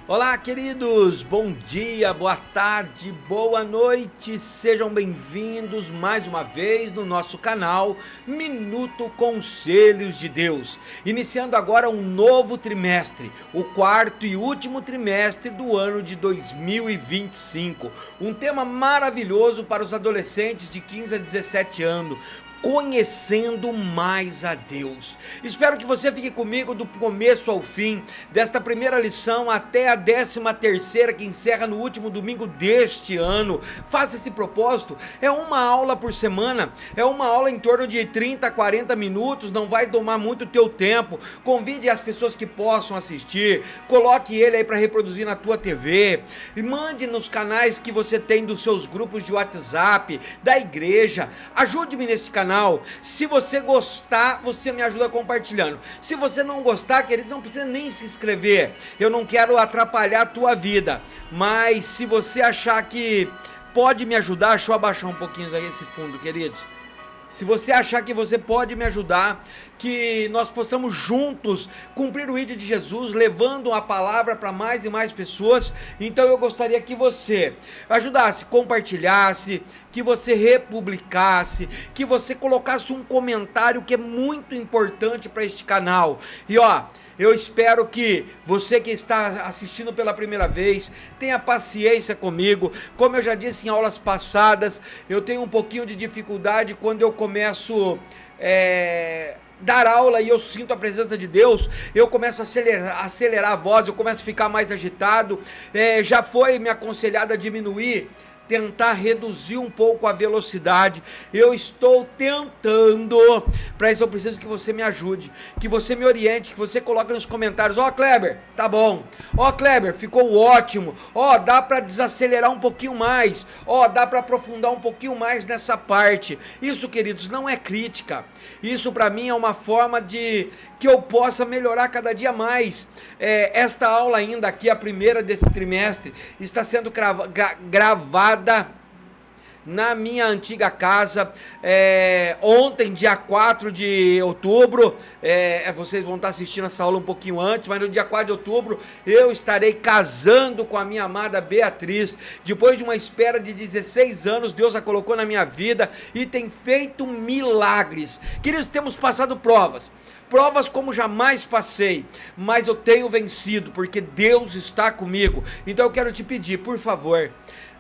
Olá, queridos, bom dia, boa tarde, boa noite, sejam bem-vindos mais uma vez no nosso canal Minuto Conselhos de Deus. Iniciando agora um novo trimestre, o quarto e último trimestre do ano de 2025. Um tema maravilhoso para os adolescentes de 15 a 17 anos. Conhecendo mais a Deus. Espero que você fique comigo do começo ao fim desta primeira lição até a 13ª, que encerra no último domingo deste ano. Faça esse propósito, é uma aula por semana, é uma aula em torno de 30 a 40 minutos, não vai tomar muito teu tempo. Convide as pessoas que possam assistir, coloque ele aí para reproduzir na tua TV, e mande nos canais que você tem dos seus grupos de WhatsApp, da igreja. Ajude-me nesse canal. Se você gostar, você me ajuda compartilhando. Se você não gostar, queridos, não precisa nem se inscrever. Eu não quero atrapalhar a tua vida. Mas se você achar que pode me ajudar, deixa eu abaixar um pouquinho aí esse fundo, queridos. Se você achar que você pode me ajudar, que nós possamos juntos cumprir o ID de Jesus, levando a palavra para mais e mais pessoas, então eu gostaria que você ajudasse, compartilhasse, que você republicasse, que você colocasse um comentário que é muito importante para este canal. E eu espero que você que está assistindo pela primeira vez tenha paciência comigo. Como eu já disse em aulas passadas, eu tenho um pouquinho de dificuldade quando eu começo dar aula e eu sinto a presença de Deus, eu começo a acelerar a voz, eu começo a ficar mais agitado. Já foi me aconselhado a diminuir, tentar reduzir um pouco a velocidade. Eu estou tentando. Para isso eu preciso que você me ajude, que você me oriente, que você coloque nos comentários: Kleber, tá bom, Kleber, ficou ótimo, dá para desacelerar um pouquinho mais, dá para aprofundar um pouquinho mais nessa parte. Isso, queridos, não é crítica, isso para mim é uma forma de que eu possa melhorar cada dia mais. Esta aula ainda aqui, a primeira desse trimestre, está sendo gravada na minha antiga casa. Ontem, dia 4 de outubro, vocês vão estar assistindo essa aula um pouquinho antes, mas no dia 4 de outubro eu estarei casando com a minha amada Beatriz. Depois de uma espera de 16 anos, Deus a colocou na minha vida e tem feito milagres. Queridos, temos passado provas como jamais passei, mas eu tenho vencido, porque Deus está comigo. Então eu quero te pedir, por favor,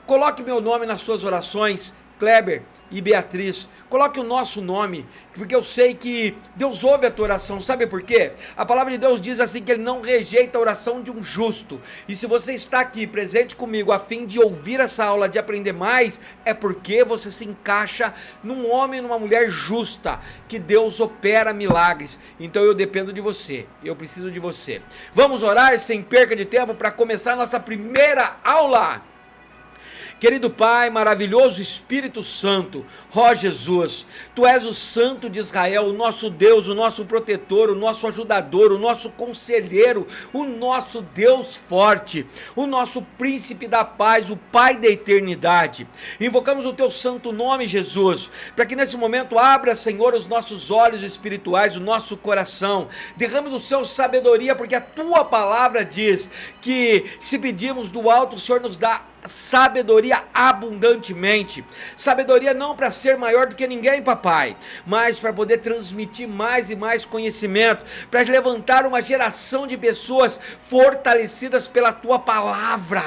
coloque meu nome nas suas orações, Kleber e Beatriz. Coloque o nosso nome, porque eu sei que Deus ouve a tua oração. Sabe por quê? A palavra de Deus diz assim, que Ele não rejeita a oração de um justo. E se você está aqui presente comigo a fim de ouvir essa aula, de aprender mais, é porque você se encaixa num homem e numa mulher justa, que Deus opera milagres. Então eu dependo de você, eu preciso de você. Vamos orar sem perca de tempo para começar a nossa primeira aula. Querido Pai, maravilhoso Espírito Santo, Jesus, Tu és o Santo de Israel, o nosso Deus, o nosso protetor, o nosso ajudador, o nosso conselheiro, o nosso Deus forte, o nosso príncipe da paz, o Pai da eternidade. Invocamos o Teu santo nome, Jesus, para que nesse momento abra, Senhor, os nossos olhos espirituais, o nosso coração, derrame do Céu sabedoria, porque a Tua palavra diz que se pedirmos do alto, o Senhor nos dá sabedoria abundantemente. Sabedoria não para ser maior do que ninguém, papai, mas para poder transmitir mais e mais conhecimento, para levantar uma geração de pessoas fortalecidas pela tua palavra.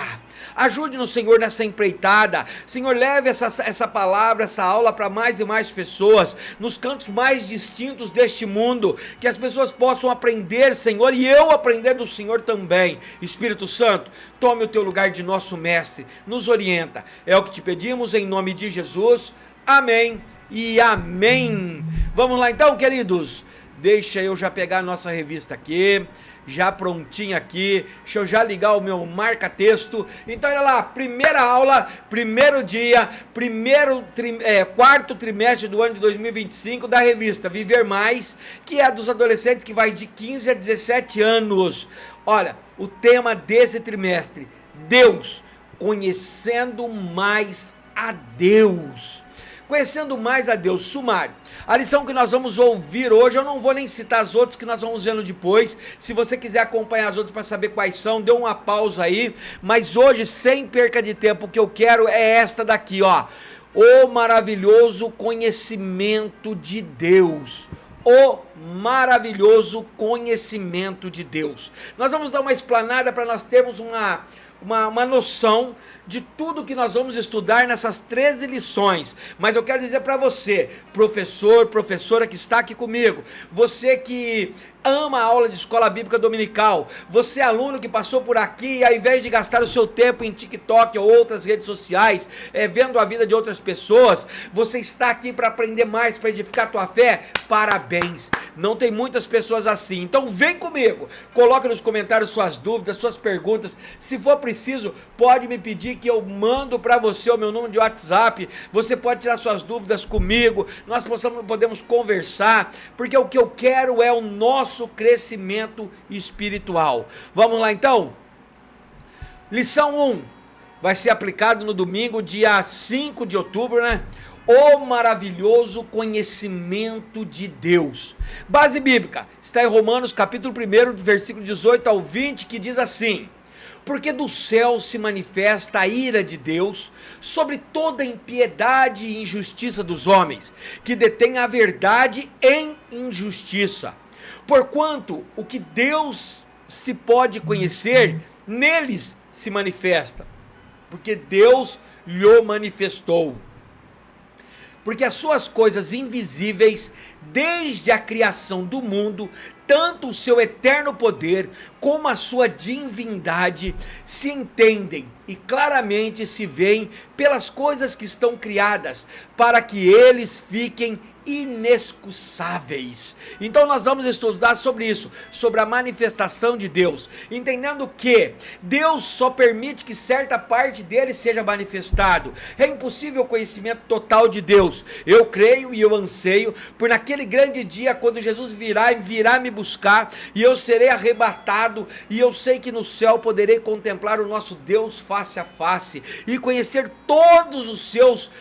Ajude-nos, Senhor, nessa empreitada. Senhor, leve essa palavra, essa aula para mais e mais pessoas, nos cantos mais distintos deste mundo, que as pessoas possam aprender, Senhor, e eu aprender do Senhor também. Espírito Santo, tome o teu lugar de nosso mestre, nos orienta. É o que te pedimos em nome de Jesus. Amém e amém. Vamos lá então, queridos. Deixa eu já pegar a nossa revista aqui, já prontinha aqui, deixa eu já ligar o meu marca-texto. Então olha lá, primeira aula, primeiro dia, quarto trimestre do ano de 2025 da revista Viver Mais, que é dos adolescentes, que vai de 15 a 17 anos. Olha, o tema desse trimestre: Deus, conhecendo mais a Deus. Conhecendo mais a Deus, sumário. A lição que nós vamos ouvir hoje, eu não vou nem citar as outras que nós vamos vendo depois. Se você quiser acompanhar as outras para saber quais são, dê uma pausa aí. Mas hoje, sem perca de tempo, o que eu quero é esta daqui, ó. O maravilhoso conhecimento de Deus. O maravilhoso conhecimento de Deus. Nós vamos dar uma explanada para nós termos uma noção de tudo que nós vamos estudar nessas 13 lições. Mas eu quero dizer para você, professor, professora que está aqui comigo, você que ama a aula de escola bíblica dominical, você aluno que passou por aqui e ao invés de gastar o seu tempo em TikTok ou outras redes sociais, vendo a vida de outras pessoas, você está aqui para aprender mais, para edificar a tua fé, parabéns, não tem muitas pessoas assim, então vem comigo, coloque nos comentários suas dúvidas, suas perguntas, se for preciso, pode me pedir que eu mando para você o meu número de WhatsApp, você pode tirar suas dúvidas comigo, nós podemos conversar, porque o que eu quero é o nosso crescimento espiritual. Vamos lá então? Lição 1 vai ser aplicado no domingo, dia 5 de outubro, né? O maravilhoso conhecimento de Deus. Base bíblica, está em Romanos capítulo 1, versículo 18 ao 20, que diz assim: porque do céu se manifesta a ira de Deus sobre toda impiedade e injustiça dos homens, que detêm a verdade em injustiça. Porquanto o que Deus se pode conhecer, neles se manifesta, porque Deus lhe manifestou. Porque as suas coisas invisíveis, desde a criação do mundo, tanto o seu eterno poder como a sua divindade se entendem e claramente se veem pelas coisas que estão criadas, para que eles fiquem inexcusáveis. Então nós vamos estudar sobre isso, sobre a manifestação de Deus, entendendo que Deus só permite que certa parte dele seja manifestado. É impossível o conhecimento total de Deus. Eu creio e eu anseio por naquele grande dia quando Jesus virá me buscar e eu serei arrebatado, e eu sei que no céu poderei contemplar o nosso Deus face a face e conhecer todos os seus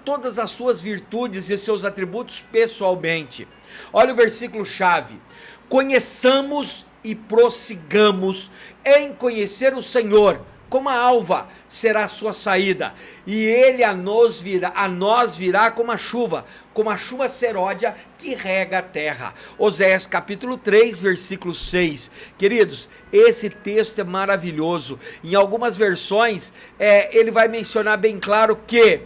todas as suas virtudes e seus atributos pessoalmente. Olha o versículo chave: conheçamos e prossigamos em conhecer o Senhor, como a alva será a sua saída, e ele a nós virá como a chuva seródia que rega a terra. Oséias capítulo 3, versículo 6. Queridos, esse texto é maravilhoso. Em algumas versões, ele vai mencionar bem claro que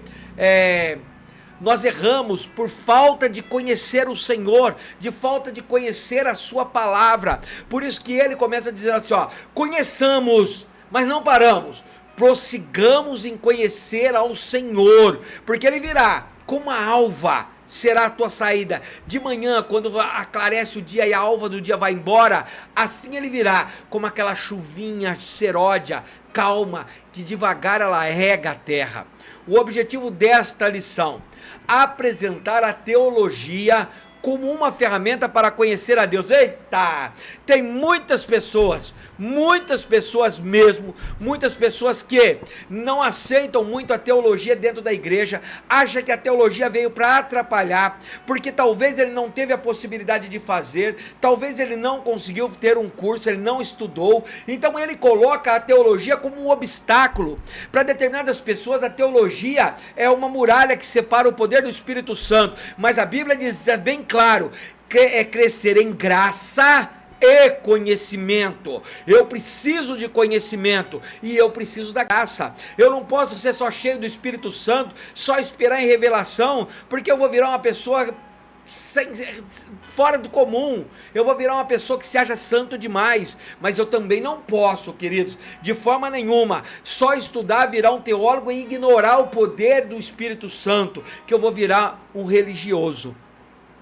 nós erramos por falta de conhecer o Senhor, de falta de conhecer a sua palavra. Por isso que ele começa dizendo assim, ó: conheçamos, mas não paramos, prossigamos em conhecer ao Senhor, porque ele virá como a alva será a tua saída. De manhã, quando aclarece o dia e a alva do dia vai embora, assim ele virá, como aquela chuvinha seródia, calma, que devagar ela rega a terra. O objetivo desta lição: apresentar a teologia como uma ferramenta para conhecer a Deus. Eita! Tem muitas pessoas mesmo, muitas pessoas que não aceitam muito a teologia dentro da igreja, acham que a teologia veio para atrapalhar, porque talvez ele não teve a possibilidade de fazer, talvez ele não conseguiu ter um curso, ele não estudou, então ele coloca a teologia como um obstáculo. Para determinadas pessoas, a teologia é uma muralha que separa o poder do Espírito Santo, mas a Bíblia diz bem claro, é crescer em graça e conhecimento. Eu preciso de conhecimento e eu preciso da graça. Eu não posso ser só cheio do Espírito Santo, só esperar em revelação, porque eu vou virar uma pessoa fora do comum, eu vou virar uma pessoa que se acha santo demais. Mas eu também não posso, queridos, de forma nenhuma, só estudar, virar um teólogo e ignorar o poder do Espírito Santo, que eu vou virar um religioso.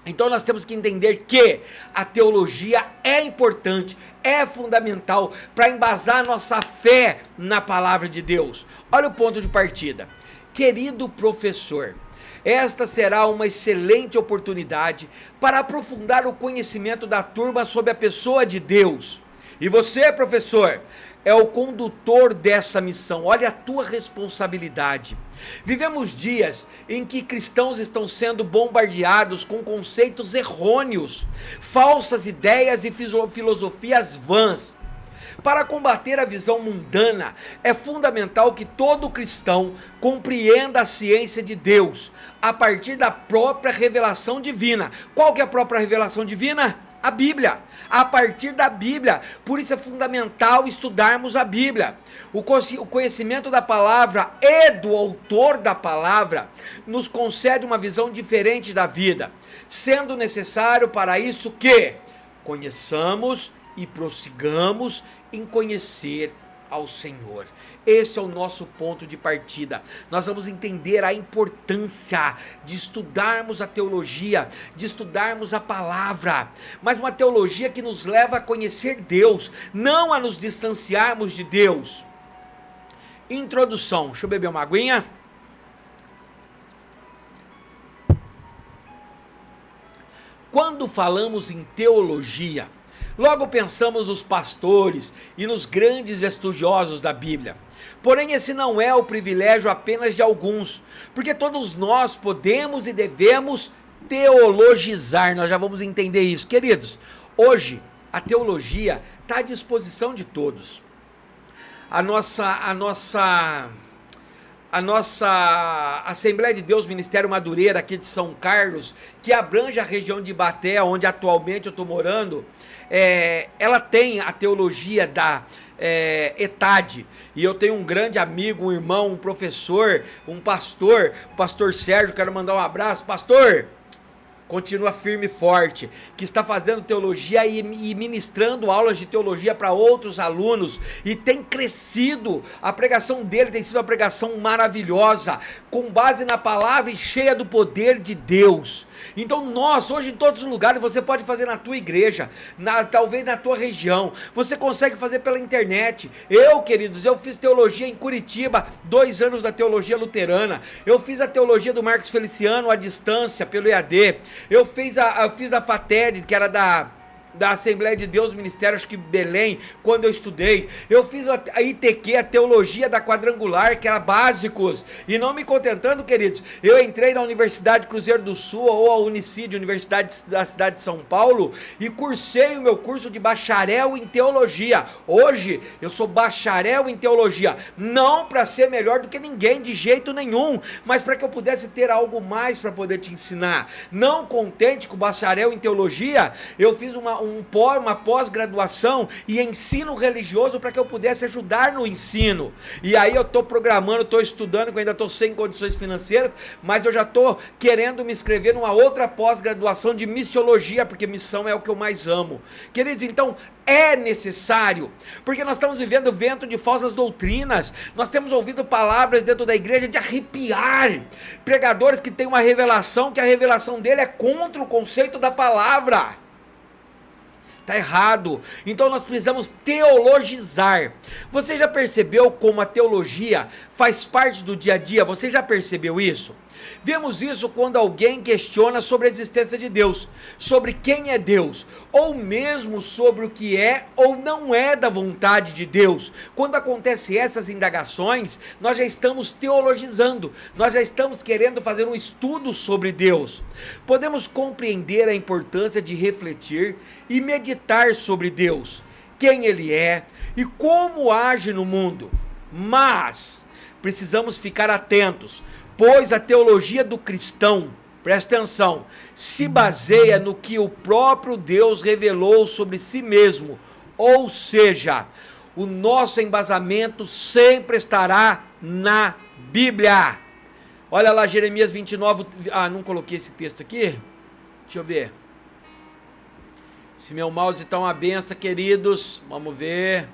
Então nós temos que entender que a teologia é importante, é fundamental para embasar nossa fé na palavra de Deus. Olha o ponto de partida. Querido professor, esta será uma excelente oportunidade para aprofundar o conhecimento da turma sobre a pessoa de Deus. E você, professor, é o condutor dessa missão. Olha a tua responsabilidade. Vivemos dias em que cristãos estão sendo bombardeados com conceitos errôneos, falsas ideias e filosofias vãs. Para combater a visão mundana, é fundamental que todo cristão compreenda a ciência de Deus a partir da própria revelação divina. Qual que é a própria revelação divina? A Bíblia, a partir da Bíblia. Por isso é fundamental estudarmos a Bíblia. O conhecimento da palavra e do autor da palavra nos concede uma visão diferente da vida, sendo necessário para isso que conheçamos e prossigamos em conhecer ao Senhor. Esse é o nosso ponto de partida. Nós vamos entender a importância de estudarmos a teologia, de estudarmos a palavra, mas uma teologia que nos leva a conhecer Deus, não a nos distanciarmos de Deus. Introdução. Deixa eu beber uma aguinha. Quando falamos em teologia, logo pensamos nos pastores e nos grandes estudiosos da Bíblia. Porém, esse não é o privilégio apenas de alguns, porque todos nós podemos e devemos teologizar. Nós já vamos entender isso. Queridos, hoje a teologia está à disposição de todos. A nossa Assembleia de Deus Ministério Madureira aqui de São Carlos, que abrange a região de Ibaté, onde atualmente eu estou morando, ela tem a teologia da ETAD, e eu tenho um grande amigo, um irmão, um professor, um pastor, o pastor Sérgio, quero mandar um abraço, pastor! Continua firme e forte, que está fazendo teologia e ministrando aulas de teologia para outros alunos, e tem crescido. A pregação dele tem sido uma pregação maravilhosa, com base na palavra e cheia do poder de Deus. Então nós, hoje em todos os lugares, você pode fazer na tua igreja, talvez na tua região, você consegue fazer pela internet. Queridos, eu fiz teologia em Curitiba, 2 anos da teologia luterana, eu fiz a teologia do Marcos Feliciano à distância, pelo EAD, eu fiz a FATED, que era da Assembleia de Deus Ministério, acho que Belém, quando eu estudei. Eu fiz a ITQ, a teologia da quadrangular, que era básicos. E não me contentando, queridos, eu entrei na Universidade Cruzeiro do Sul, ou a Unicid, Universidade da cidade de São Paulo, e cursei o meu curso de bacharel em teologia. Hoje eu sou bacharel em teologia, não para ser melhor do que ninguém, de jeito nenhum, mas para que eu pudesse ter algo mais para poder te ensinar. Não contente com o bacharel em teologia, eu fiz uma pós-graduação e ensino religioso para que eu pudesse ajudar no ensino. E aí eu estou programando, estou estudando, que eu ainda estou sem condições financeiras, mas eu já estou querendo me inscrever numa outra pós-graduação de missiologia, porque missão é o que eu mais amo. Queridos, então é necessário, porque nós estamos vivendo vento de falsas doutrinas, nós temos ouvido palavras dentro da igreja de arrepiar, pregadores que têm uma revelação, que a revelação dele é contra o conceito da palavra. Está errado. Então nós precisamos teologizar. Você já percebeu como a teologia faz parte do dia a dia? Você já percebeu isso? Vemos isso quando alguém questiona sobre a existência de Deus, sobre quem é Deus, ou mesmo sobre o que é ou não é da vontade de Deus. Quando acontecem essas indagações, nós já estamos teologizando, nós já estamos querendo fazer um estudo sobre Deus. Podemos compreender a importância de refletir e meditar sobre Deus, quem Ele é e como age no mundo, mas precisamos ficar atentos, pois a teologia do cristão, presta atenção, se baseia no que o próprio Deus revelou sobre si mesmo, ou seja, o nosso embasamento sempre estará na Bíblia. Olha lá Jeremias 29, não coloquei esse texto aqui, deixa eu ver, se meu mouse está uma benção, queridos, vamos ver,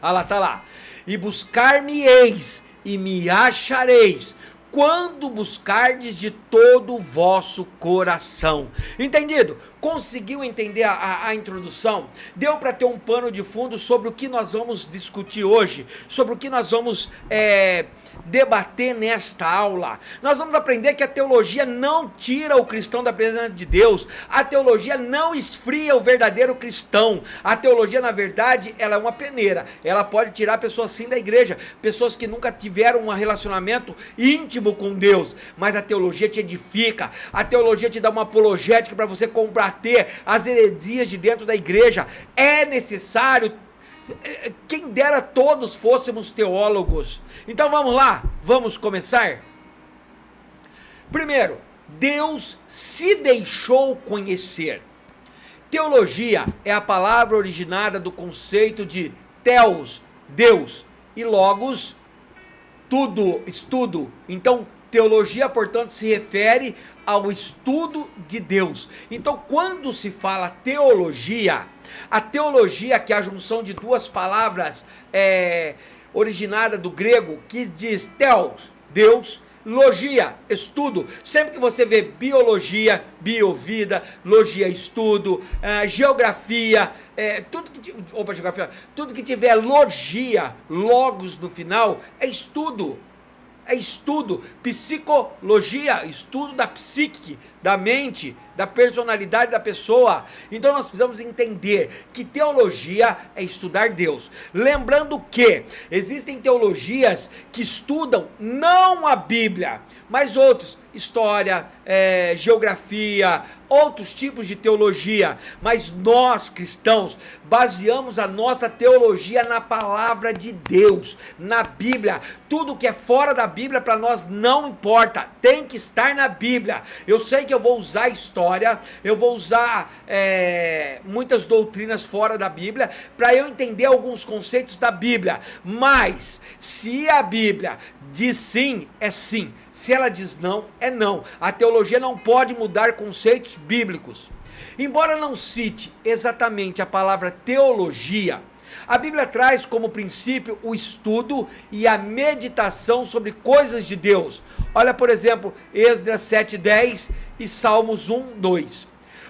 lá, tá lá, e buscar-me-eis, e me achareis, quando buscardes de todo o vosso coração. Entendido? Conseguiu entender a introdução? Deu para ter um pano de fundo sobre o que nós vamos discutir hoje, sobre o que nós vamos debater nesta aula. Nós vamos aprender que a teologia não tira o cristão da presença de Deus, a teologia não esfria o verdadeiro cristão, a teologia, na verdade, ela é uma peneira, ela pode tirar pessoas sim da igreja, pessoas que nunca tiveram um relacionamento íntimo com Deus, mas a teologia te edifica, a teologia te dá uma apologética para você combater as heresias de dentro da igreja. É necessário, quem dera todos fôssemos teólogos. Então vamos lá, vamos começar? Primeiro, Deus se deixou conhecer. Teologia é a palavra originada do conceito de theos, Deus, e logos, tudo, estudo. Então, teologia, portanto, se refere ao estudo de Deus. Então, quando se fala teologia, a teologia, que é a junção de duas palavras originada do grego, que diz theos, Deus, logia, estudo. Sempre que você vê biologia, biovida, logia, estudo, geografia, tudo que tiver logia, logos no final, é estudo. É estudo, psicologia, estudo da psique, da mente, da personalidade da pessoa. Então nós precisamos entender que teologia é estudar Deus. Lembrando que existem teologias que estudam não a Bíblia, mas outros, história, geografia, outros tipos de teologia. Mas nós, cristãos, baseamos a nossa teologia na palavra de Deus, na Bíblia. Tudo que é fora da Bíblia para nós não importa, tem que estar na Bíblia. Eu sei que eu vou usar história, eu vou usar muitas doutrinas fora da Bíblia para eu entender alguns conceitos da Bíblia, mas se a Bíblia diz sim, é sim. Se ela diz não, é não. A teologia não pode mudar conceitos bíblicos. Embora não cite exatamente a palavra teologia, a Bíblia traz como princípio o estudo e a meditação sobre coisas de Deus. Olha, por exemplo, Esdras 7:10 e Salmos 1:2.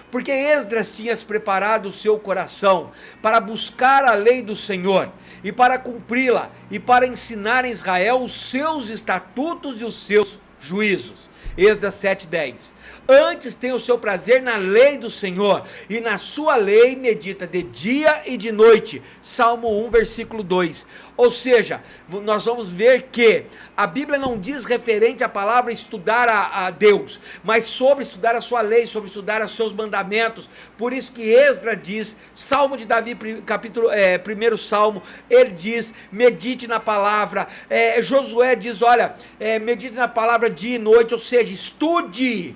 Porque Esdras tinha preparado o seu coração para buscar a lei do Senhor e para cumpri-la e para ensinar em Israel os seus estatutos e os seus juízos. Esdras 7:10. Antes tem o seu prazer na lei do Senhor, e na sua lei medita de dia e de noite. Salmo 1, versículo 2. Ou seja, nós vamos ver que a Bíblia não diz referente à palavra estudar a Deus, mas sobre estudar a sua lei, sobre estudar os seus mandamentos. Por isso que Esdras diz, Salmo de Davi, capítulo 1 Salmo, ele diz, medite na palavra. Josué diz, olha, medite na palavra dia e noite, ou seja, estude.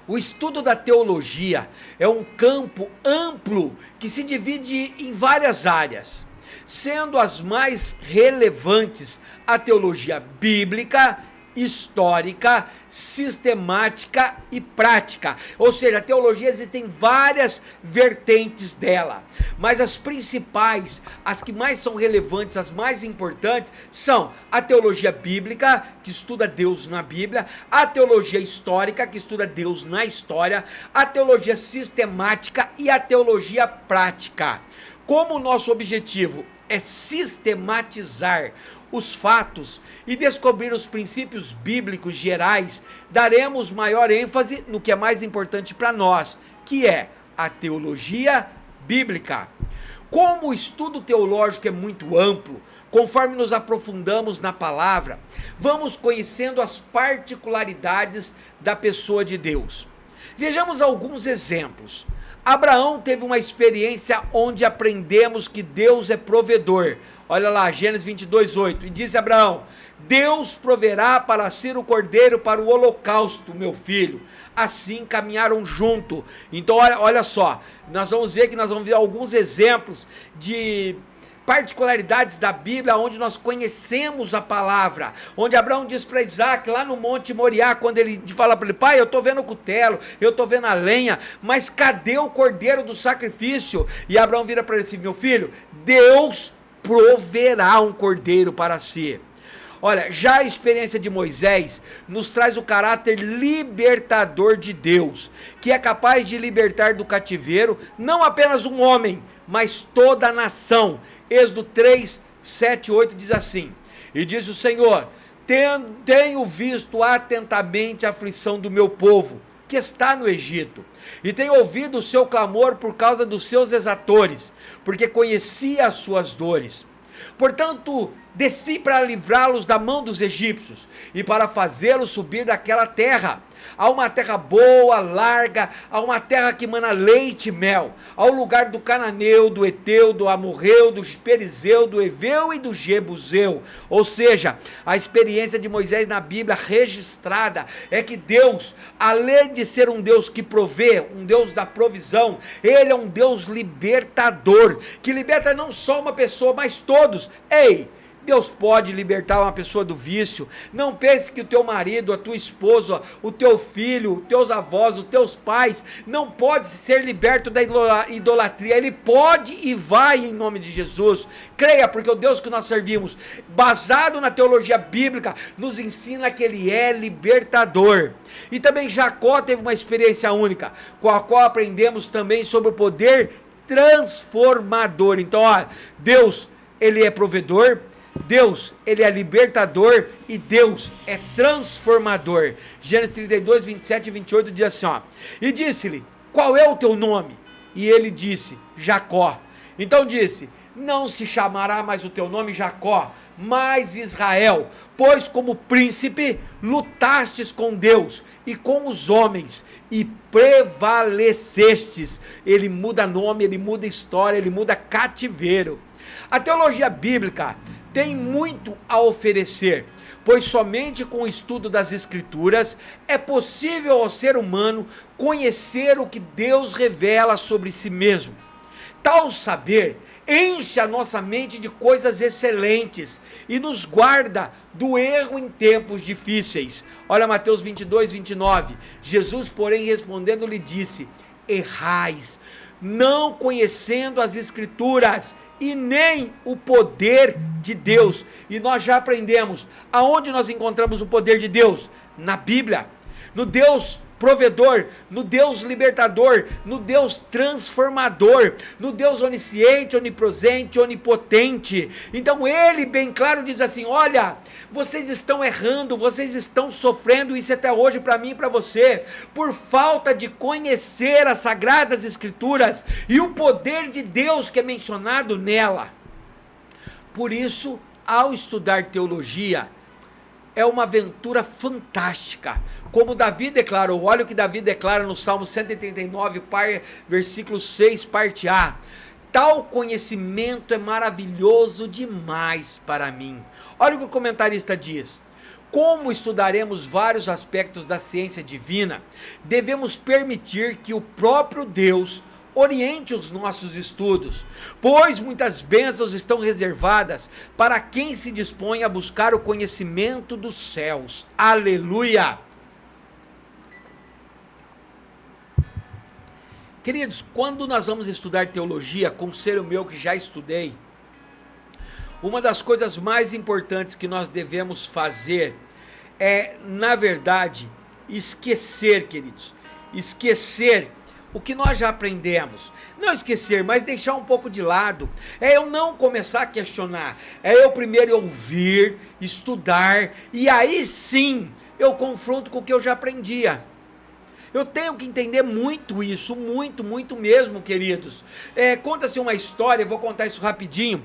O estudo da teologia é um campo amplo que se divide em várias áreas, sendo as mais relevantes a teologia bíblica, histórica, sistemática e prática. Ou seja, a teologia, existem várias vertentes dela, mas as principais, as que mais são relevantes, as mais importantes, são a teologia bíblica, que estuda Deus na Bíblia, a teologia histórica, que estuda Deus na história, a teologia sistemática e a teologia prática. Como o nosso objetivo é sistematizar os fatos e descobrir os princípios bíblicos gerais, daremos maior ênfase no que é mais importante para nós, que é a teologia bíblica. Como o estudo teológico é muito amplo, conforme nos aprofundamos na palavra, vamos conhecendo as particularidades da pessoa de Deus. Vejamos alguns exemplos. Abraão teve uma experiência onde aprendemos que Deus é provedor. Olha lá, Gênesis 22:8. E disse Abraão: Deus proverá para ser o cordeiro para o holocausto, meu filho. Assim caminharam junto. Então olha só, nós vamos ver alguns exemplos de particularidades da Bíblia, onde nós conhecemos a palavra, onde Abraão diz para Isaac, lá no Monte Moriá, quando ele fala para ele: pai, eu estou vendo o cutelo, eu estou vendo a lenha, mas cadê o cordeiro do sacrifício? E Abraão vira para ele assim: meu filho, Deus proverá um cordeiro para si. Olha, já a experiência de Moisés nos traz o caráter libertador de Deus, que é capaz de libertar do cativeiro não apenas um homem, mas toda a nação. Êxodo 3, 7 e 8 diz assim: e diz o Senhor: tenho visto atentamente a aflição do meu povo, que está no Egito, e tenho ouvido o seu clamor por causa dos seus exatores, porque conhecia as suas dores. Portanto, desci para livrá-los da mão dos egípcios e para fazê-los subir daquela terra, a uma terra boa, larga, a uma terra que mana leite e mel, ao lugar do cananeu, do eteu, do amorreu, do perizeu, do eveu e do jebuseu. Ou seja, a experiência de Moisés na Bíblia registrada é que Deus, além de ser um Deus que provê, um Deus da provisão, ele é um Deus libertador, que liberta não só uma pessoa, mas todos. Ei, Deus pode libertar uma pessoa do vício. Não pense que o teu marido, a tua esposa, o teu filho, os teus avós, os teus pais não pode ser liberto da idolatria. Ele pode e vai em nome de Jesus. Creia, porque o Deus que nós servimos, baseado na teologia bíblica, nos ensina que ele é libertador. E também Jacó teve uma experiência única, com a qual aprendemos também sobre o poder transformador. Então, olha, Deus, ele é provedor, Deus, ele é libertador e Deus é transformador. Gênesis 32, 27 e 28 diz assim, ó: e disse-lhe: qual é o teu nome? E ele disse: Jacó. Então disse: não se chamará mais o teu nome Jacó, mas Israel, pois como príncipe lutastes com Deus e com os homens e prevalecestes. Ele muda nome, ele muda história, ele muda cativeiro. A teologia bíblica tem muito a oferecer, pois somente com o estudo das Escrituras é possível ao ser humano conhecer o que Deus revela sobre si mesmo. Tal saber enche a nossa mente de coisas excelentes e nos guarda do erro em tempos difíceis. Olha Mateus 22, 29. Jesus, porém, respondendo, lhe disse: errais, não conhecendo as Escrituras e nem o poder de Deus. E nós já aprendemos aonde nós encontramos o poder de Deus? Na Bíblia, no Deus provedor, no Deus libertador, no Deus transformador, no Deus onisciente, onipresente, onipotente. Então ele bem claro diz assim: olha, vocês estão errando, vocês estão sofrendo isso até hoje para mim e para você, por falta de conhecer as Sagradas Escrituras e o poder de Deus que é mencionado nela. Por isso, ao estudar teologia, é uma aventura fantástica, como Davi declarou. Olha o que Davi declara no Salmo 139, versículo 6, parte A: tal conhecimento é maravilhoso demais para mim. Olha o que o comentarista diz: como estudaremos vários aspectos da ciência divina, devemos permitir que o próprio Deus oriente os nossos estudos, pois muitas bênçãos estão reservadas para quem se dispõe a buscar o conhecimento dos céus. Aleluia! Queridos, quando nós vamos estudar teologia, conselho meu que já estudei, uma das coisas mais importantes que nós devemos fazer é, na verdade, esquecer, queridos, esquecer o que nós já aprendemos. Não esquecer, mas deixar um pouco de lado. É eu não começar a questionar. É eu primeiro ouvir, estudar, e aí sim eu confronto com o que eu já aprendia. Eu tenho que entender muito isso, muito, muito mesmo, queridos. Conta-se uma história, vou contar isso rapidinho,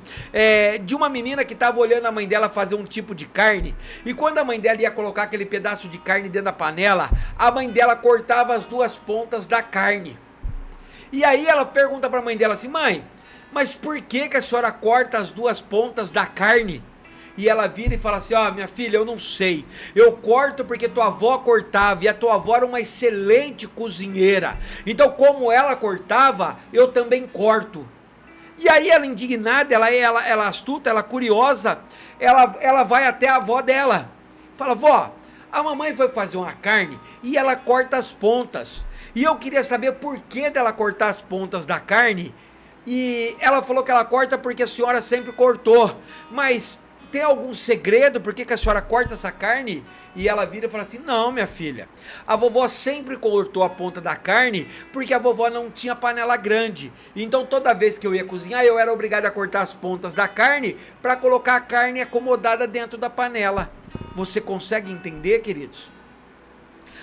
de uma menina que estava olhando a mãe dela fazer um tipo de carne, e quando a mãe dela ia colocar aquele pedaço de carne dentro da panela, a mãe dela cortava as duas pontas da carne. E aí ela pergunta para a mãe dela assim: mãe, mas por que a senhora corta as duas pontas da carne? E ela vira e fala assim: ó, minha filha, eu não sei, eu corto porque tua avó cortava, e a tua avó era uma excelente cozinheira, então como ela cortava, eu também corto. E aí ela indignada, ela astuta, ela curiosa, ela vai até a avó dela, fala: vó, a mamãe foi fazer uma carne e ela corta as pontas, e eu queria saber por que dela cortar as pontas da carne. E ela falou que ela corta porque a senhora sempre cortou, mas tem algum segredo? Por que a senhora corta essa carne? E ela vira e fala assim: não, minha filha, a vovó sempre cortou a ponta da carne porque a vovó não tinha panela grande. Então toda vez que eu ia cozinhar, eu era obrigado a cortar as pontas da carne para colocar a carne acomodada dentro da panela. Você consegue entender, queridos?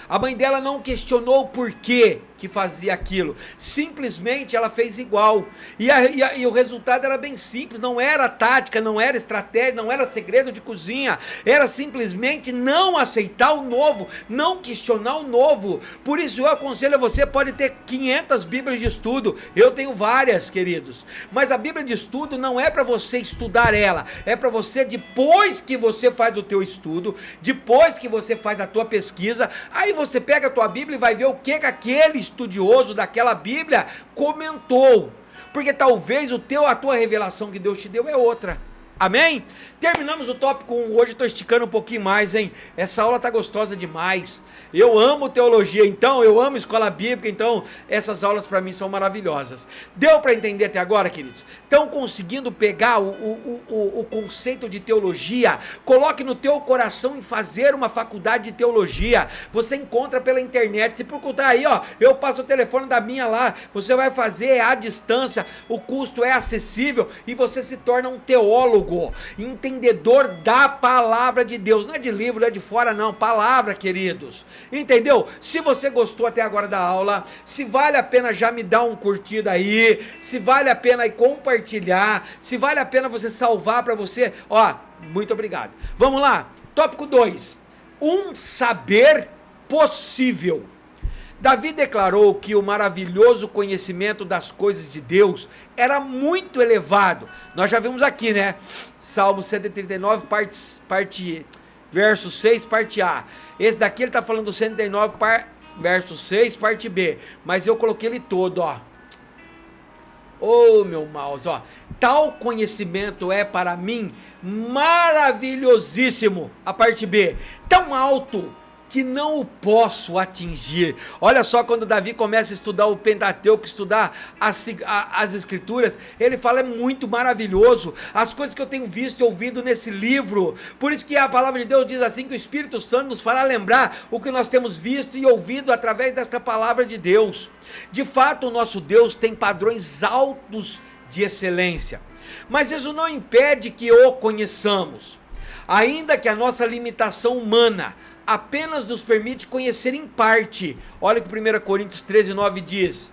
A mãe dela não questionou o porquê que fazia aquilo, simplesmente ela fez igual, e o resultado era bem simples, não era tática, não era estratégia, não era segredo de cozinha, era simplesmente não aceitar o novo, não questionar o novo. Por isso eu aconselho a você, pode ter 500 bíblias de estudo, eu tenho várias, queridos, mas a bíblia de estudo não é para você estudar ela, é para você, depois que você faz o teu estudo, depois que você faz a tua pesquisa, aí você pega a tua bíblia e vai ver o que aquele estudioso daquela Bíblia comentou, porque talvez a tua revelação que Deus te deu é outra. Amém? Terminamos o tópico 1, hoje estou esticando um pouquinho mais, hein? Essa aula tá gostosa demais. Eu amo teologia, então, eu amo escola bíblica, então essas aulas para mim são maravilhosas. Deu para entender até agora, queridos? Estão conseguindo pegar o conceito de teologia? Coloque no teu coração em fazer uma faculdade de teologia. Você encontra pela internet, se procurar aí, ó, eu passo o telefone da minha lá, você vai fazer à distância, o custo é acessível e você se torna um teólogo, entendedor da palavra de Deus. Não é de livro, não é de fora não, palavra, queridos. Entendeu? Se você gostou até agora da aula, se vale a pena já me dar um curtido aí, se vale a pena aí compartilhar, se vale a pena você salvar para você, ó, muito obrigado. Vamos lá, tópico 2, um saber possível. Davi declarou que o maravilhoso conhecimento das coisas de Deus era muito elevado. Nós já vimos aqui, né? Salmo 139, verso 6, parte A. Esse daqui ele está falando do 139, verso 6, parte B. Mas eu coloquei ele todo, ó. Oh, meu mouse, ó. Tal conhecimento é para mim maravilhosíssimo. A parte B. Tão alto que não o posso atingir. Olha só, quando Davi começa a estudar o Pentateuco, estudar as escrituras, ele fala, é muito maravilhoso, as coisas que eu tenho visto e ouvido nesse livro. Por isso que a palavra de Deus diz assim, que o Espírito Santo nos fará lembrar o que nós temos visto e ouvido através desta palavra de Deus. De fato, o nosso Deus tem padrões altos de excelência, mas isso não impede que o conheçamos, ainda que a nossa limitação humana apenas nos permite conhecer em parte. Olha o que 1 Coríntios 13, 9 diz: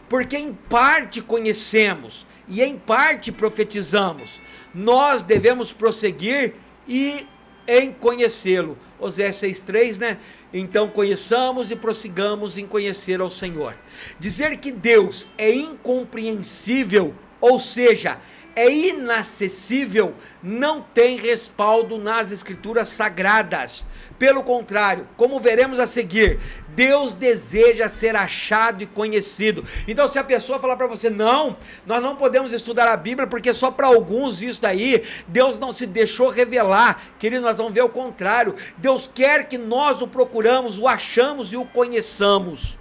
porque em parte conhecemos e em parte profetizamos, nós devemos prosseguir e em conhecê-lo. Oséias 6,3, né? Então conheçamos e prossigamos em conhecer ao Senhor. Dizer que Deus é incompreensível, ou seja, é inacessível, não tem respaldo nas escrituras sagradas. Pelo contrário, como veremos a seguir, Deus deseja ser achado e conhecido. Então, se a pessoa falar para você, não, nós não podemos estudar a Bíblia porque só para alguns isso daí, Deus não se deixou revelar, querido, nós vamos ver o contrário. Deus quer que nós o procuramos, o achamos e o conheçamos.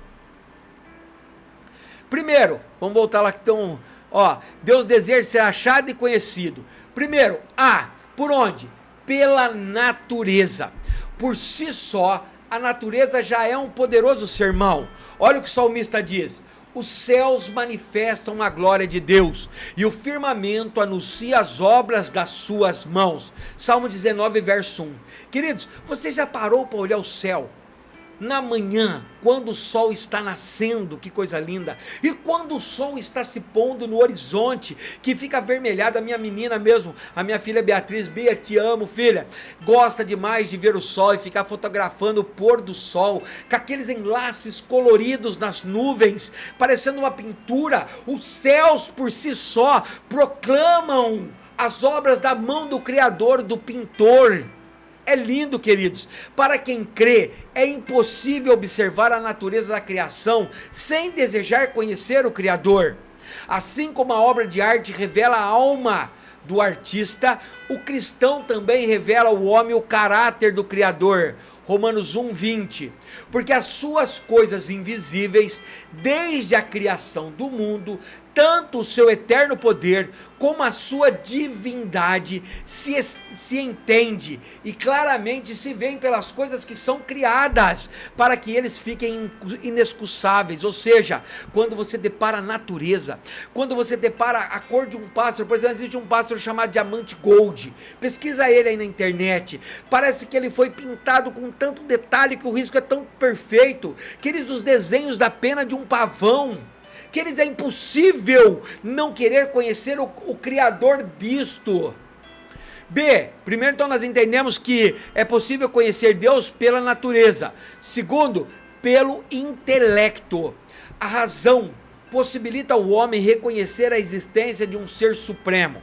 Primeiro, vamos voltar lá que estão... Ó, Deus deseja ser achado e conhecido. Primeiro, por onde? Pela natureza. Por si só, a natureza já é um poderoso sermão. Olha o que o salmista diz: os céus manifestam a glória de Deus, e o firmamento anuncia as obras das suas mãos. Salmo 19, verso 1. Queridos, você já parou para olhar o céu? Na manhã, quando o sol está nascendo, que coisa linda, e quando o sol está se pondo no horizonte, que fica avermelhado, a minha menina mesmo, a minha filha Beatriz, Bia, te amo filha, gosta demais de ver o sol e ficar fotografando o pôr do sol, com aqueles enlaces coloridos nas nuvens, parecendo uma pintura. Os céus por si só proclamam as obras da mão do Criador, do pintor. É lindo, queridos. Para quem crê, é impossível observar a natureza da criação sem desejar conhecer o Criador. Assim como a obra de arte revela a alma do artista, o cristão também revela ao homem o caráter do Criador. Romanos 1:20, porque as suas coisas invisíveis, desde a criação do mundo, tanto o seu eterno poder como a sua divindade se entende e claramente se veem pelas coisas que são criadas, para que eles fiquem inexcusáveis. Ou seja, quando você depara a natureza, quando você depara a cor de um pássaro, por exemplo, existe um pássaro chamado diamante gold, pesquisa ele aí na internet, parece que ele foi pintado com tanto detalhe, que o risco é tão perfeito, que eles, os desenhos da pena de um pavão, que eles é impossível não querer conhecer o Criador disto. B, primeiro então nós entendemos que é possível conhecer Deus pela natureza. Segundo, pelo intelecto. A razão possibilita ao homem reconhecer a existência de um ser supremo.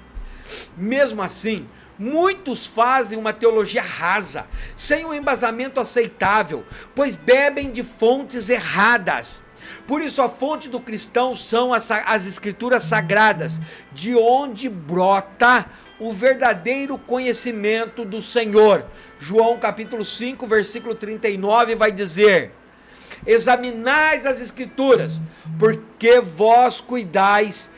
Mesmo assim, muitos fazem uma teologia rasa, sem um embasamento aceitável, pois bebem de fontes erradas. Por isso a fonte do cristão são as escrituras sagradas, de onde brota o verdadeiro conhecimento do Senhor. João capítulo 5, versículo 39 vai dizer: examinais as escrituras, porque vós cuidais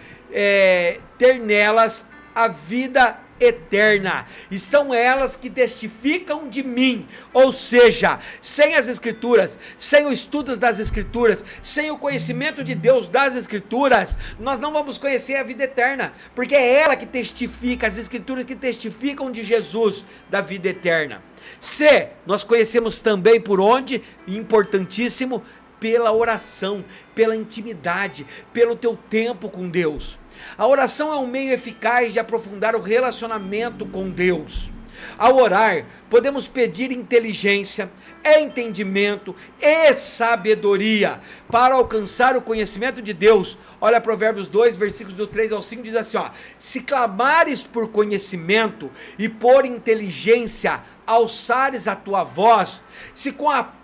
ter nelas a vida eterna, e são elas que testificam de mim. Ou seja, sem as escrituras, sem o estudo das escrituras, sem o conhecimento de Deus das escrituras, nós não vamos conhecer a vida eterna, porque é ela que testifica, as escrituras que testificam de Jesus, da vida eterna. C, nós conhecemos também por onde? Importantíssimo, pela oração, pela intimidade, pelo teu tempo com Deus. A oração é um meio eficaz de aprofundar o relacionamento com Deus. Ao orar, podemos pedir inteligência, entendimento e sabedoria para alcançar o conhecimento de Deus. Olha Provérbios 2, versículos do 3 ao 5, diz assim, ó: se clamares por conhecimento e por inteligência alçares a tua voz, se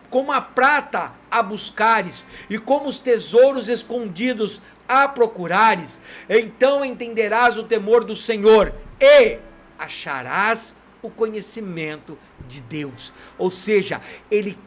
como a prata a buscares e como os tesouros escondidos a procurares, então entenderás o temor do Senhor e acharás o conhecimento de Deus. Ou seja, Ele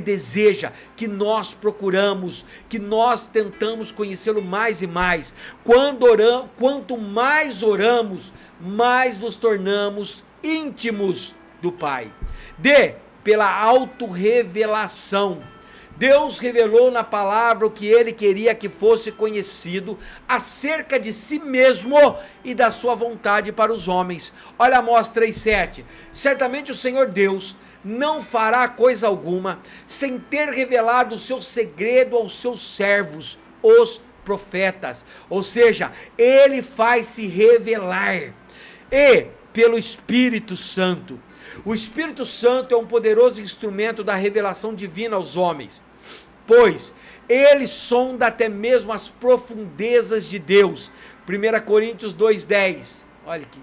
deseja que nós procuramos, que nós tentamos conhecê-lo mais e mais. Quanto mais oramos, mais nos tornamos íntimos do Pai. D, pela autorrevelação. Deus revelou na palavra o que Ele queria que fosse conhecido acerca de si mesmo e da sua vontade para os homens. Olha Amós 3,7. Certamente o Senhor Deus não fará coisa alguma sem ter revelado o seu segredo aos seus servos, os profetas. Ou seja, Ele faz se revelar. E pelo Espírito Santo. O Espírito Santo é um poderoso instrumento da revelação divina aos homens, pois ele sonda até mesmo as profundezas de Deus. 1 Coríntios 2,10. Olha aqui.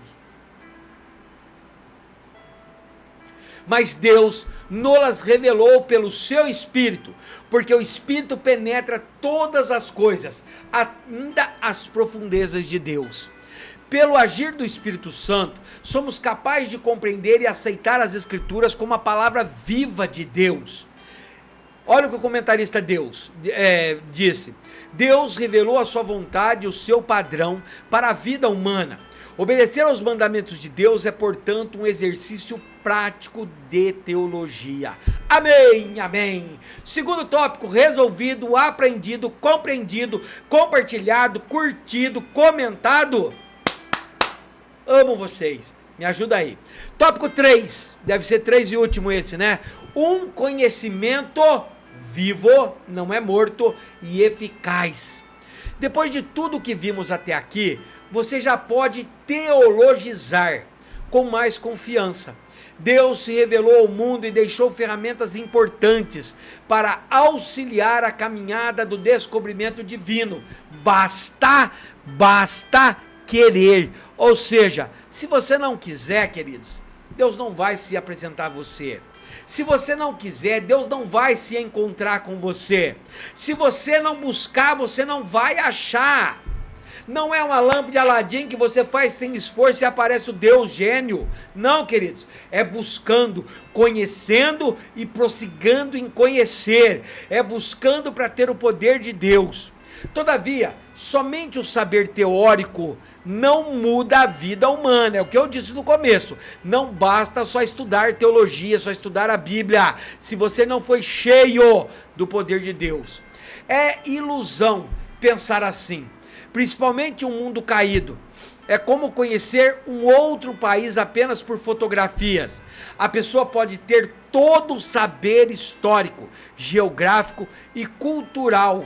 Mas Deus nos revelou pelo seu Espírito, porque o Espírito penetra todas as coisas, ainda as profundezas de Deus. Pelo agir do Espírito Santo, somos capazes de compreender e aceitar as Escrituras como a palavra viva de Deus. Olha o que o comentarista disse. Deus revelou a sua vontade e o seu padrão para a vida humana. Obedecer aos mandamentos de Deus é, portanto, um exercício prático de teologia. Amém, amém. Segundo tópico, resolvido, aprendido, compreendido, compartilhado, curtido, comentado. Amo vocês, me ajuda aí. Tópico 3, deve ser 3 e último esse, né? Um conhecimento vivo, não é morto, e eficaz. Depois de tudo que vimos até aqui, você já pode teologizar com mais confiança. Deus se revelou ao mundo e deixou ferramentas importantes para auxiliar a caminhada do descobrimento divino. Basta querer. Ou seja, se você não quiser, queridos, Deus não vai se apresentar a você. Se você não quiser, Deus não vai se encontrar com você. Se você não buscar, você não vai achar. Não é uma lâmpada de Aladim que você faz sem esforço e aparece o Deus gênio. Não, queridos. É buscando, conhecendo e prosseguindo em conhecer. É buscando para ter o poder de Deus. Todavia, somente o saber teórico não muda a vida humana, é o que eu disse no começo. Não basta só estudar teologia, só estudar a Bíblia, se você não foi cheio do poder de Deus. É ilusão pensar assim, principalmente um mundo caído. É como conhecer um outro país apenas por fotografias. A pessoa pode ter todo o saber histórico, geográfico e cultural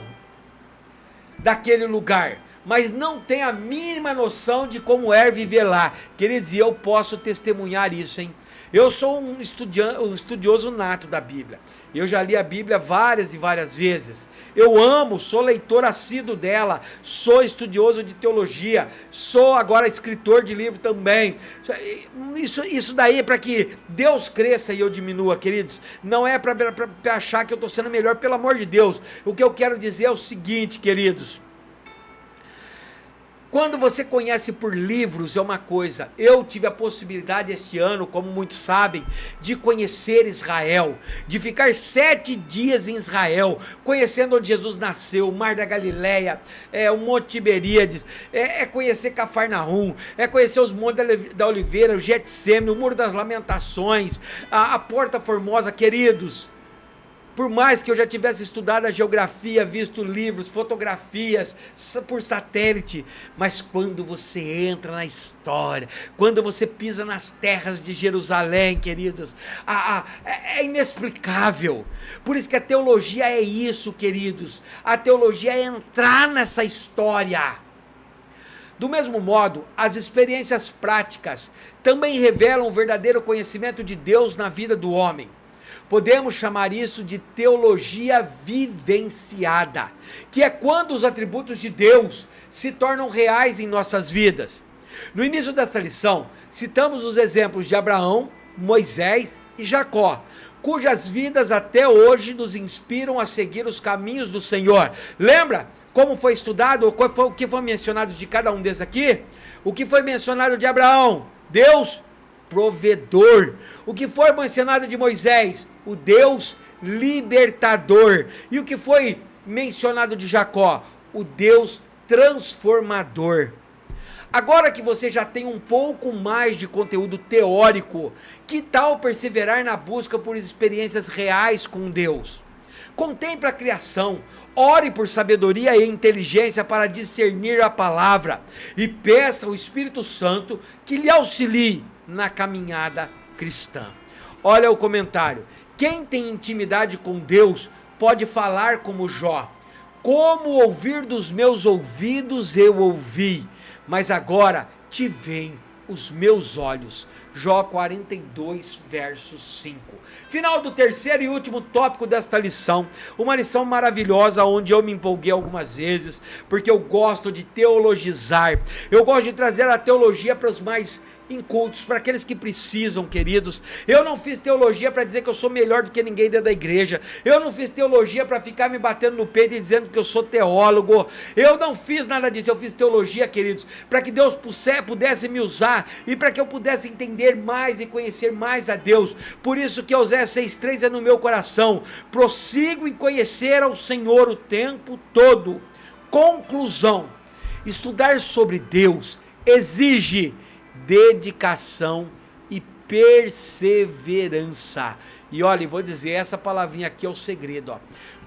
daquele lugar, mas não tem a mínima noção de como é viver lá. Queridos, e eu posso testemunhar isso, hein? Eu sou um estudioso nato da Bíblia. Eu já li a Bíblia várias e várias vezes. Eu amo, sou leitor assíduo dela, sou estudioso de teologia, sou agora escritor de livro também. Isso daí é para que Deus cresça e eu diminua, queridos. Não é para achar que eu estou sendo melhor, pelo amor de Deus. O que eu quero dizer é o seguinte, queridos. Quando você conhece por livros é uma coisa. Eu tive a possibilidade este ano, como muitos sabem, de conhecer Israel, de ficar 7 dias em Israel, conhecendo onde Jesus nasceu, o Mar da Galileia, o Monte Tiberíades, conhecer Cafarnaum, conhecer os Montes da Oliveira, o Getsêmani, o Muro das Lamentações, a Porta Formosa, queridos. Por mais que eu já tivesse estudado a geografia, visto livros, fotografias por satélite, mas quando você entra na história, quando você pisa nas terras de Jerusalém, queridos, é inexplicável. Por isso que a teologia é isso, queridos. A teologia é entrar nessa história. Do mesmo modo, as experiências práticas também revelam o verdadeiro conhecimento de Deus na vida do homem. Podemos chamar isso de teologia vivenciada, que é quando os atributos de Deus se tornam reais em nossas vidas. No início dessa lição, citamos os exemplos de Abraão, Moisés e Jacó, cujas vidas até hoje nos inspiram a seguir os caminhos do Senhor. Lembra como foi estudado, o que foi mencionado de cada um desses aqui? O que foi mencionado de Abraão? Deus provedor. O que foi mencionado de Moisés? O Deus libertador. E o que foi mencionado de Jacó? O Deus transformador. Agora que você já tem um pouco mais de conteúdo teórico, que tal perseverar na busca por experiências reais com Deus? Contemple a criação, ore por sabedoria e inteligência para discernir a palavra e peça ao Espírito Santo que lhe auxilie na caminhada cristã. Olha o comentário. Quem tem intimidade com Deus pode falar como Jó. Como ouvir dos meus ouvidos eu ouvi, mas agora te veem os meus olhos. Jó 42, verso 5. Final do terceiro e último tópico desta lição. Uma lição maravilhosa onde eu me empolguei algumas vezes, porque eu gosto de teologizar. Eu gosto de trazer a teologia para os mais incultos, para aqueles que precisam, queridos. Eu não fiz teologia para dizer que eu sou melhor do que ninguém dentro da igreja. Eu não fiz teologia para ficar me batendo no peito e dizendo que eu sou teólogo. Eu não fiz nada disso. Eu fiz teologia, queridos, para que Deus pudesse me usar e para que eu pudesse entender mais e conhecer mais a Deus. Por isso que Oséias 6,3 é no meu coração. Prossigo em conhecer ao Senhor o tempo todo. Conclusão: estudar sobre Deus exige dedicação e perseverança. E olha, vou dizer, essa palavrinha aqui é o segredo, ó.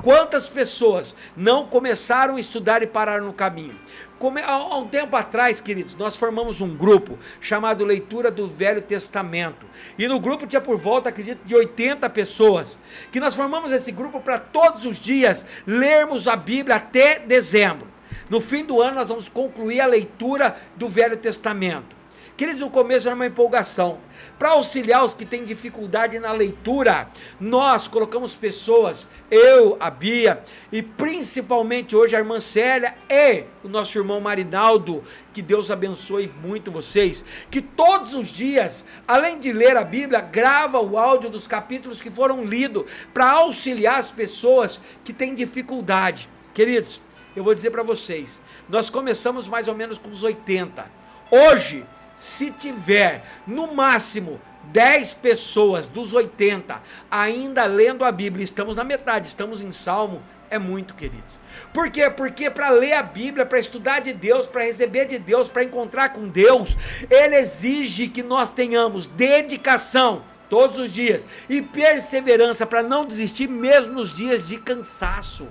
Quantas pessoas não começaram a estudar e pararam no caminho? Há um tempo atrás, queridos, nós formamos um grupo chamado Leitura do Velho Testamento. E no grupo tinha por volta, acredito, de 80 pessoas. Que nós formamos esse grupo para todos os dias lermos a Bíblia até dezembro. No fim do ano nós vamos concluir a leitura do Velho Testamento. Queridos, no começo era uma empolgação. Para auxiliar os que têm dificuldade na leitura, nós colocamos pessoas, eu, a Bia, e principalmente hoje a irmã Célia e o nosso irmão Marinaldo, que Deus abençoe muito vocês, que todos os dias, além de ler a Bíblia, grava o áudio dos capítulos que foram lidos, para auxiliar as pessoas que têm dificuldade. Queridos, eu vou dizer para vocês, nós começamos mais ou menos com os 80. Hoje, se tiver no máximo 10 pessoas dos 80 ainda lendo a Bíblia, estamos na metade, estamos em Salmo É muito, queridos. Por quê? Porque para ler a Bíblia, para estudar de Deus, para receber de Deus, para encontrar com Deus, Ele exige que nós tenhamos dedicação todos os dias e perseverança para não desistir mesmo nos dias de cansaço.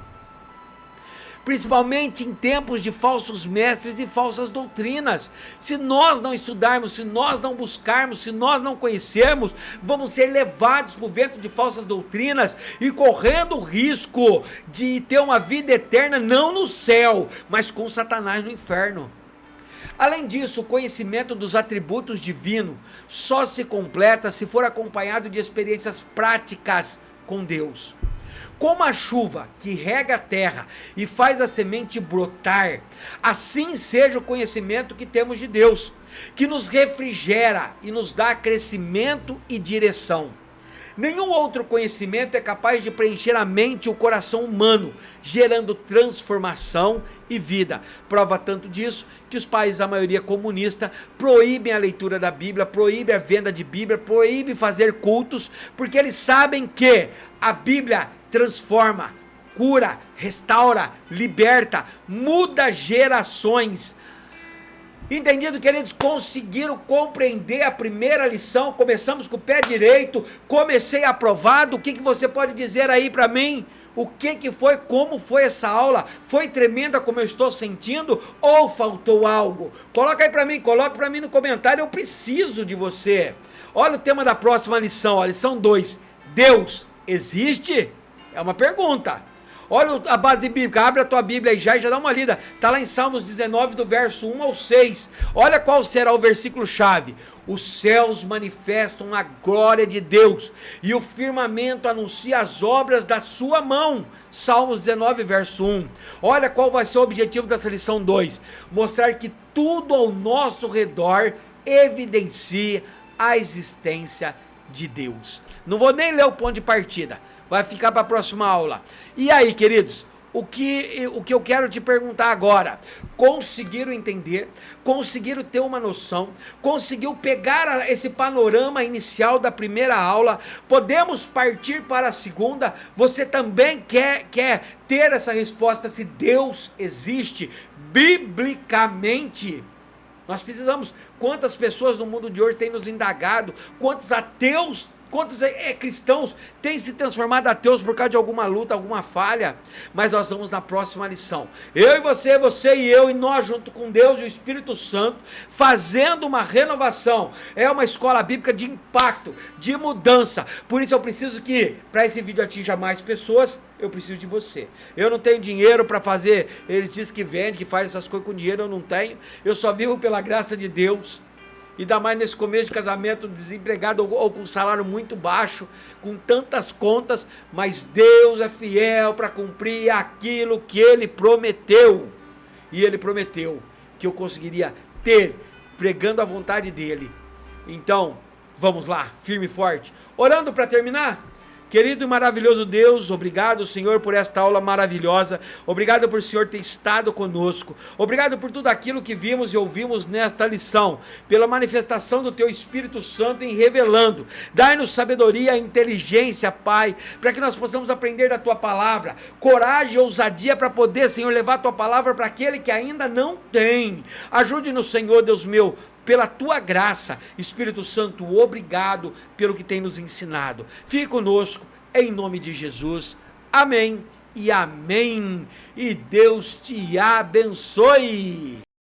Principalmente em tempos de falsos mestres e falsas doutrinas. Se nós não estudarmos, se nós não buscarmos, se nós não conhecermos, vamos ser levados para o vento de falsas doutrinas e correndo o risco de ter uma vida eterna, não no céu, mas com Satanás no inferno. Além disso, o conhecimento dos atributos divinos só se completa se for acompanhado de experiências práticas com Deus. Como a chuva que rega a terra e faz a semente brotar, assim seja o conhecimento que temos de Deus, que nos refrigera e nos dá crescimento e direção. Nenhum outro conhecimento é capaz de preencher a mente e o coração humano, gerando transformação e vida. Prova tanto disso que os países, a maioria comunista, proíbem a leitura da Bíblia, proíbem a venda de Bíblia, proíbem fazer cultos, porque eles sabem que a Bíblia transforma, cura, restaura, liberta, muda gerações. Entendido, queridos? Conseguiram compreender a primeira lição? Começamos com o pé direito, comecei aprovado. O que você pode dizer aí para mim? O que foi, como foi essa aula? Foi tremenda como eu estou sentindo ou faltou algo? Coloca aí para mim, coloca para mim no comentário, eu preciso de você. Olha o tema da próxima lição, a lição 2. Deus existe? É uma pergunta. Olha a base bíblica, abre a tua Bíblia aí já e já dá uma lida. Está lá em Salmos 19, do verso 1 ao 6. Olha qual será o versículo chave. Os céus manifestam a glória de Deus e o firmamento anuncia as obras da sua mão. Salmos 19, verso 1. Olha qual vai ser o objetivo dessa lição 2. Mostrar que tudo ao nosso redor evidencia a existência de Deus. Não vou nem ler o ponto de partida. Vai ficar para a próxima aula. E aí, queridos, o que eu quero te perguntar agora? Conseguiram entender? Conseguiram ter uma noção? Conseguiu pegar esse panorama inicial da primeira aula? Podemos partir para a segunda? Você também quer ter essa resposta se Deus existe biblicamente? Nós precisamos. Quantas pessoas no mundo de hoje têm nos indagado? Quantos ateus, quantos cristãos têm se transformado ateus por causa de alguma luta, alguma falha? Mas nós vamos na próxima lição. Eu e você, você e eu, e nós junto com Deus e o Espírito Santo, fazendo uma renovação. É uma escola bíblica de impacto, de mudança. Por isso eu preciso que, para esse vídeo atinja mais pessoas, eu preciso de você. Eu não tenho dinheiro para fazer, eles dizem que vende, que faz essas coisas com dinheiro, eu não tenho. Eu só vivo pela graça de Deus. E ainda mais nesse começo de casamento, desempregado ou com salário muito baixo, com tantas contas, mas Deus é fiel para cumprir aquilo que Ele prometeu. E Ele prometeu que eu conseguiria ter, pregando a vontade dEle. Então, vamos lá, firme e forte. Orando para terminar. Querido e maravilhoso Deus, obrigado, Senhor, por esta aula maravilhosa. Obrigado por o Senhor ter estado conosco. Obrigado por tudo aquilo que vimos e ouvimos nesta lição. Pela manifestação do Teu Espírito Santo em revelando. Dai-nos sabedoria e inteligência, Pai, para que nós possamos aprender da Tua palavra. Coragem e ousadia para poder, Senhor, levar a Tua palavra para aquele que ainda não tem. Ajude-nos, Senhor, Deus meu, pela Tua graça. Espírito Santo, obrigado pelo que tem nos ensinado. Fique conosco, em nome de Jesus. Amém e amém. E Deus te abençoe.